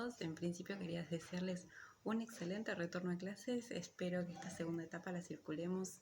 todos. En principio quería desearles un excelente retorno a clases. Espero que esta segunda etapa la circulemos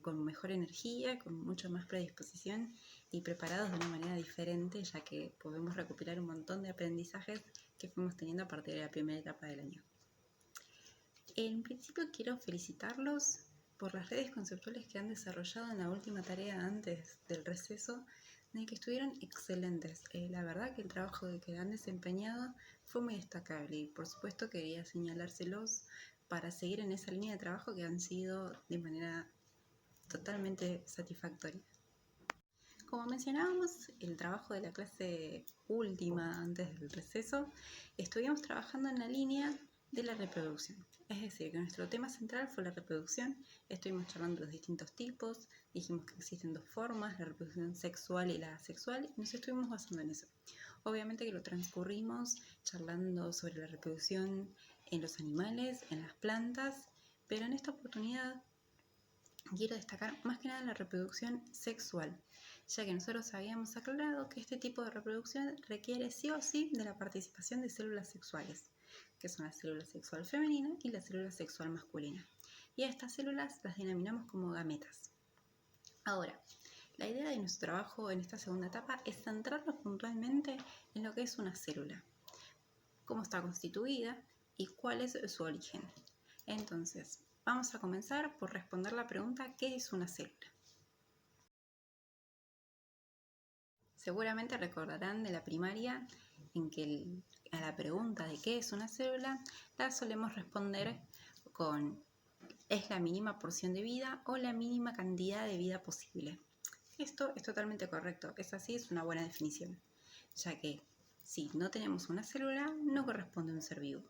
con mejor energía, con mucha más predisposición y preparados de una manera diferente, ya que podemos recuperar un montón de aprendizajes que fuimos teniendo a partir de la primera etapa del año. En principio quiero felicitarlos por las redes conceptuales que han desarrollado en la última tarea antes del receso, de que estuvieron excelentes. La verdad que el trabajo que han desempeñado fue muy destacable y por supuesto quería señalárselos para seguir en esa línea de trabajo que han sido de manera totalmente satisfactoria. Como mencionábamos, el trabajo de la clase última antes del receso, estuvimos trabajando en la línea de la reproducción. Es decir, que nuestro tema central fue la reproducción. Estuvimos charlando de los distintos tipos, dijimos que existen dos formas, la reproducción sexual y la asexual, y nos estuvimos basando en eso. Obviamente que lo transcurrimos charlando sobre la reproducción en los animales, en las plantas, pero en esta oportunidad quiero destacar más que nada la reproducción sexual, ya que nosotros habíamos aclarado que este tipo de reproducción requiere sí o sí de la participación de células sexuales, que son la célula sexual femenina y la célula sexual masculina. Y a estas células las denominamos como gametas. Ahora, la idea de nuestro trabajo en esta segunda etapa es centrarnos puntualmente en lo que es una célula, cómo está constituida y cuál es su origen. Entonces, vamos a comenzar por responder la pregunta ¿qué es una célula? Seguramente recordarán de la primaria en que a la pregunta de qué es una célula la solemos responder con es la mínima porción de vida o la mínima cantidad de vida posible. Esto es totalmente correcto, es así, es una buena definición, ya que si no tenemos una célula no corresponde a un ser vivo.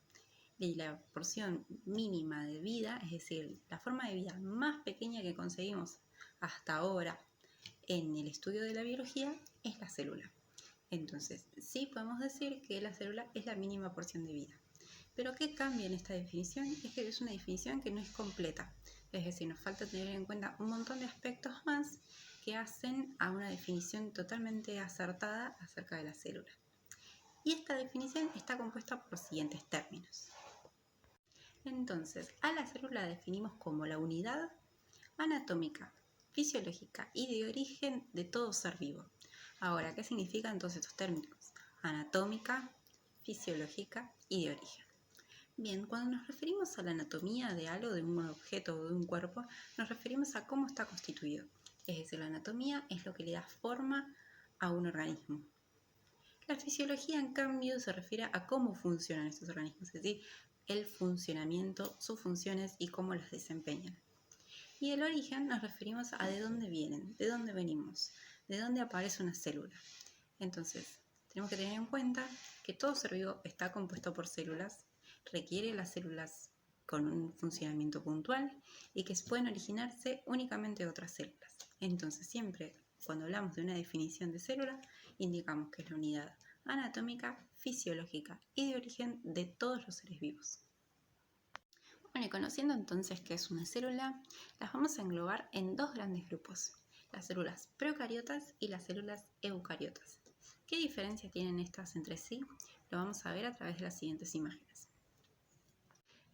Y la porción mínima de vida, es decir, la forma de vida más pequeña que conseguimos hasta ahora en el estudio de la biología, es la célula. Entonces, sí podemos decir que la célula es la mínima porción de vida. Pero ¿qué cambia en esta definición? Es que es una definición que no es completa. Es decir, nos falta tener en cuenta un montón de aspectos más que hacen a una definición totalmente acertada acerca de la célula. Y esta definición está compuesta por los siguientes términos. Entonces, a la célula la definimos como la unidad anatómica, fisiológica y de origen de todo ser vivo. Ahora, ¿qué significan todos estos términos? Anatómica, fisiológica y de origen. Bien, cuando nos referimos a la anatomía de algo, de un objeto o de un cuerpo, nos referimos a cómo está constituido. Es decir, la anatomía es lo que le da forma a un organismo. La fisiología, en cambio, se refiere a cómo funcionan estos organismos, es decir, el funcionamiento, sus funciones y cómo las desempeñan. Y el origen nos referimos a de dónde vienen, de dónde venimos, de dónde aparece una célula. Entonces, tenemos que tener en cuenta que todo ser vivo está compuesto por células, requiere las células con un funcionamiento puntual y que pueden originarse únicamente de otras células. Entonces, siempre cuando hablamos de una definición de célula, indicamos que es la unidad anatómica, fisiológica y de origen de todos los seres vivos. Bueno, y conociendo entonces qué es una célula, las vamos a englobar en dos grandes grupos, las células procariotas y las células eucariotas. ¿Qué diferencia tienen estas entre sí? Lo vamos a ver a través de las siguientes imágenes.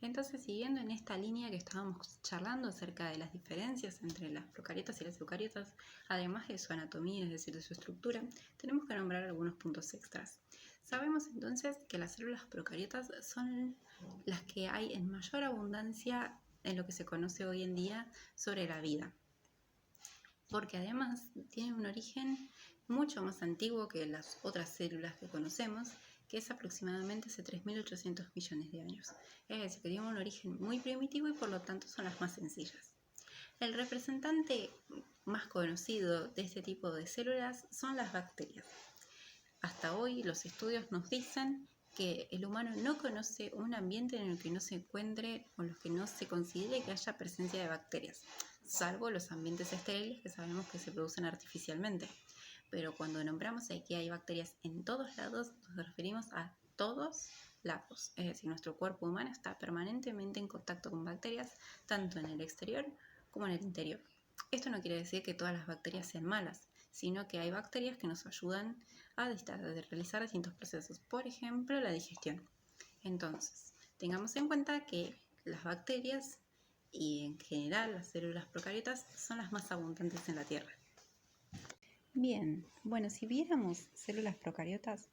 Entonces, siguiendo en esta línea que estábamos charlando acerca de las diferencias entre las procariotas y las eucariotas, además de su anatomía, es decir, de su estructura, tenemos que nombrar algunos puntos extras. Sabemos entonces que las células procariotas son las que hay en mayor abundancia en lo que se conoce hoy en día sobre la vida, porque además tienen un origen mucho más antiguo que las otras células que conocemos, que es aproximadamente hace 3.800 millones de años. Es decir, que tienen un origen muy primitivo y por lo tanto son las más sencillas. El representante más conocido de este tipo de células son las bacterias. Hasta hoy los estudios nos dicen que el humano no conoce un ambiente en el que no se encuentre o en los que no se considere que haya presencia de bacterias, salvo los ambientes estériles que sabemos que se producen artificialmente. Pero cuando nombramos que hay bacterias en todos lados, nos referimos a todos lados. Es decir, nuestro cuerpo humano está permanentemente en contacto con bacterias, tanto en el exterior como en el interior. Esto no quiere decir que todas las bacterias sean malas, sino que hay bacterias que nos ayudan a realizar distintos procesos, por ejemplo, la digestión. Entonces, tengamos en cuenta que las bacterias y en general las células procariotas son las más abundantes en la Tierra. Bien, bueno, si viéramos células procariotas,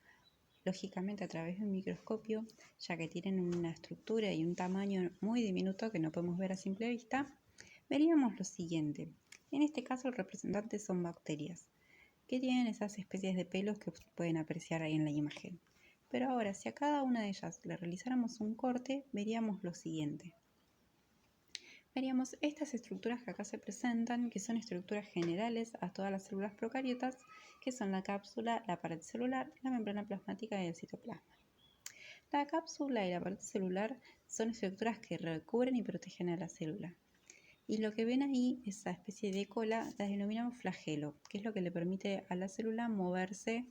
lógicamente a través de un microscopio, ya que tienen una estructura y un tamaño muy diminuto que no podemos ver a simple vista, veríamos lo siguiente. En este caso el representante son bacterias, que tienen esas especies de pelos que pueden apreciar ahí en la imagen. Pero ahora, si a cada una de ellas le realizáramos un corte, veríamos lo siguiente. Veríamos estas estructuras que acá se presentan, que son estructuras generales a todas las células procariotas, que son la cápsula, la pared celular, la membrana plasmática y el citoplasma. La cápsula y la pared celular son estructuras que recubren y protegen a la célula. Y lo que ven ahí, esa especie de cola, la denominamos flagelo, que es lo que le permite a la célula moverse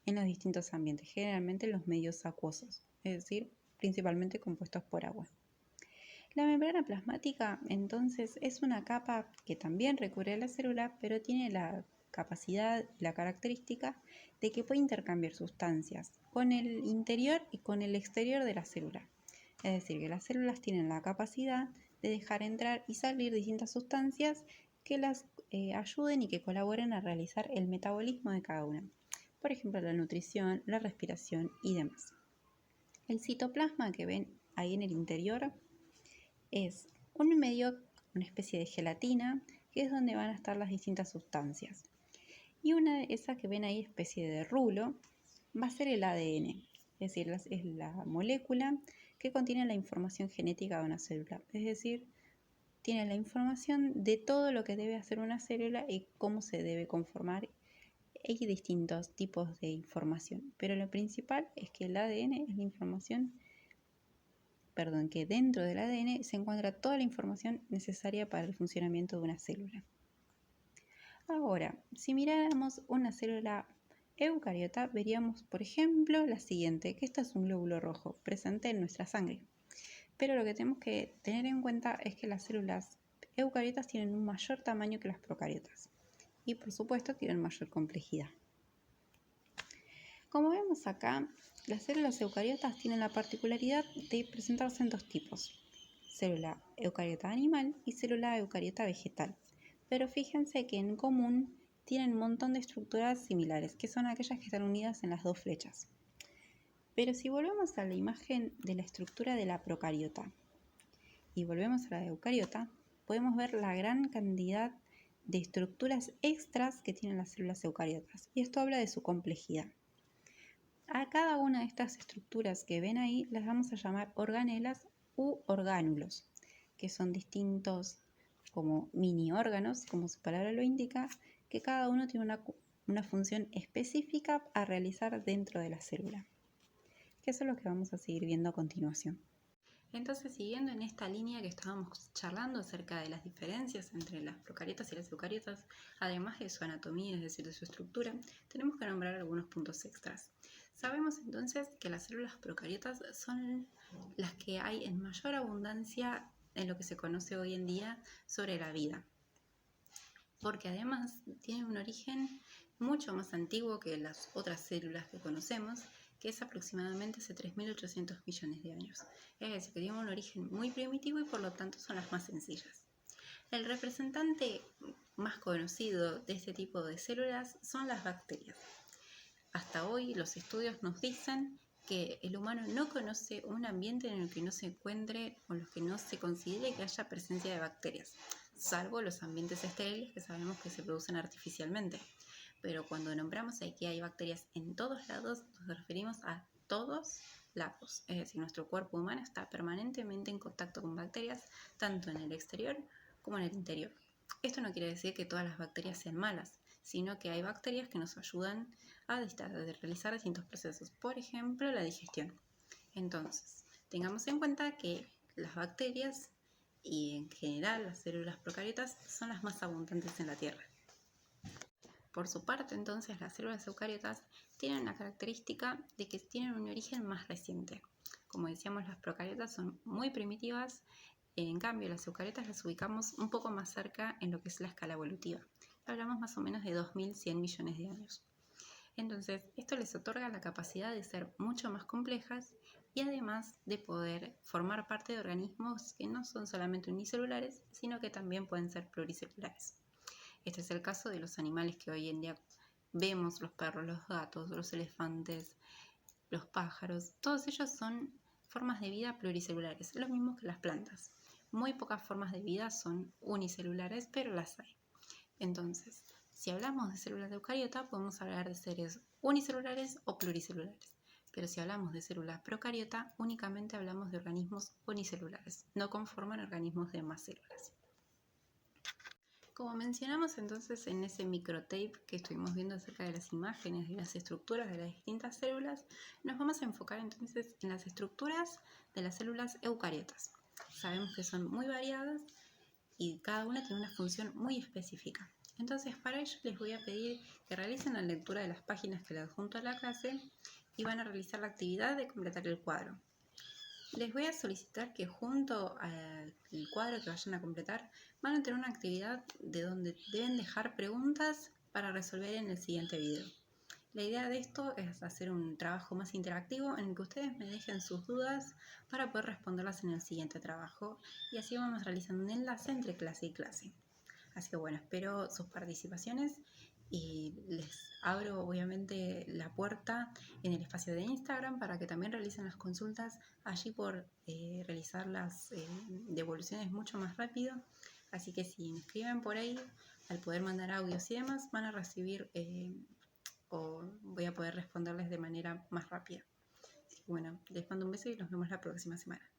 en los distintos ambientes, generalmente en los medios acuosos, es decir, principalmente compuestos por agua. La membrana plasmática, entonces, es una capa que también recubre a la célula, pero tiene la capacidad y la característica de que puede intercambiar sustancias con el interior y con el exterior de la célula. Es decir, que las células tienen la capacidad de dejar entrar y salir distintas sustancias que las ayuden y que colaboren a realizar el metabolismo de cada una. Por ejemplo, la nutrición, la respiración y demás. El citoplasma que ven ahí en el interior es un medio, una especie de gelatina, que es donde van a estar las distintas sustancias. Y una de esas que ven ahí, especie de rulo, va a ser el ADN, es decir, es la molécula que contiene la información genética de una célula, es decir, tiene la información de todo lo que debe hacer una célula y cómo se debe conformar. Hay distintos tipos de información, pero lo principal es que el ADN es la información, que dentro del ADN se encuentra toda la información necesaria para el funcionamiento de una célula. Ahora, si miráramos una célula eucariota, veríamos, por ejemplo, la siguiente, que esta es un glóbulo rojo presente en nuestra sangre. Pero lo que tenemos que tener en cuenta es que las células eucariotas tienen un mayor tamaño que las procariotas y, por supuesto, tienen mayor complejidad. Como vemos acá, las células eucariotas tienen la particularidad de presentarse en dos tipos: célula eucariota animal y célula eucariota vegetal. Pero fíjense que en común tienen un montón de estructuras similares, que son aquellas que están unidas en las dos flechas. Pero si volvemos a la imagen de la estructura de la procariota y volvemos a la eucariota, podemos ver la gran cantidad de estructuras extras que tienen las células eucariotas. Y esto habla de su complejidad. A cada una de estas estructuras que ven ahí las vamos a llamar organelas u orgánulos, que son distintos como mini órganos, como su palabra lo indica, que cada uno tiene una función específica a realizar dentro de la célula, que eso es lo que vamos a seguir viendo a continuación. Entonces, siguiendo en esta línea que estábamos charlando acerca de las diferencias entre las procariotas y las eucariotas, además de su anatomía, es decir, de su estructura, tenemos que nombrar algunos puntos extras. Sabemos entonces que las células procariotas son las que hay en mayor abundancia en lo que se conoce hoy en día sobre la vida, porque además tienen un origen mucho más antiguo que las otras células que conocemos, que es aproximadamente hace 3.800 millones de años. Es decir, que tienen un origen muy primitivo y por lo tanto son las más sencillas. El representante más conocido de este tipo de células son las bacterias. Hasta hoy los estudios nos dicen que el humano no conoce un ambiente en el que no se encuentre o en el que no se considere que haya presencia de bacterias, salvo los ambientes estériles que sabemos que se producen artificialmente. Pero cuando nombramos que hay bacterias en todos lados, nos referimos a todos lados. Es decir, nuestro cuerpo humano está permanentemente en contacto con bacterias, tanto en el exterior como en el interior. Esto no quiere decir que todas las bacterias sean malas, sino que hay bacterias que nos ayudan a realizar distintos procesos, por ejemplo, la digestión. Entonces, tengamos en cuenta que las bacterias y en general las células procariotas son las más abundantes en la Tierra. Por su parte, entonces, las células eucariotas tienen la característica de que tienen un origen más reciente. Como decíamos, las procariotas son muy primitivas, en cambio las eucariotas las ubicamos un poco más cerca en lo que es la escala evolutiva. Hablamos más o menos de 2.100 millones de años. Entonces, esto les otorga la capacidad de ser mucho más complejas, y además de poder formar parte de organismos que no son solamente unicelulares, sino que también pueden ser pluricelulares. Este es el caso de los animales que hoy en día vemos, los perros, los gatos, los elefantes, los pájaros. Todos ellos son formas de vida pluricelulares, lo mismo que las plantas. Muy pocas formas de vida son unicelulares, pero las hay. Entonces, si hablamos de células de eucariota, podemos hablar de seres unicelulares o pluricelulares. Pero si hablamos de células procariota, únicamente hablamos de organismos unicelulares. No conforman organismos de más células. Como mencionamos entonces en ese microtape que estuvimos viendo acerca de las imágenes y las estructuras de las distintas células, nos vamos a enfocar entonces en las estructuras de las células eucariotas. Sabemos que son muy variadas y cada una tiene una función muy específica. Entonces, para ello les voy a pedir que realicen la lectura de las páginas que les adjunto a la clase y van a realizar la actividad de completar el cuadro. Les voy a solicitar que junto al cuadro que vayan a completar van a tener una actividad de donde deben dejar preguntas para resolver en el siguiente video. La idea de esto es hacer un trabajo más interactivo en el que ustedes me dejen sus dudas para poder responderlas en el siguiente trabajo y así vamos realizando un enlace entre clase y clase. Así que bueno, espero sus participaciones y les abro obviamente la puerta en el espacio de Instagram para que también realicen las consultas allí por realizar las devoluciones mucho más rápido. Así que si me escriben por ahí, al poder mandar audios y demás, van a recibir o voy a poder responderles de manera más rápida. Así que bueno, les mando un beso y nos vemos la próxima semana.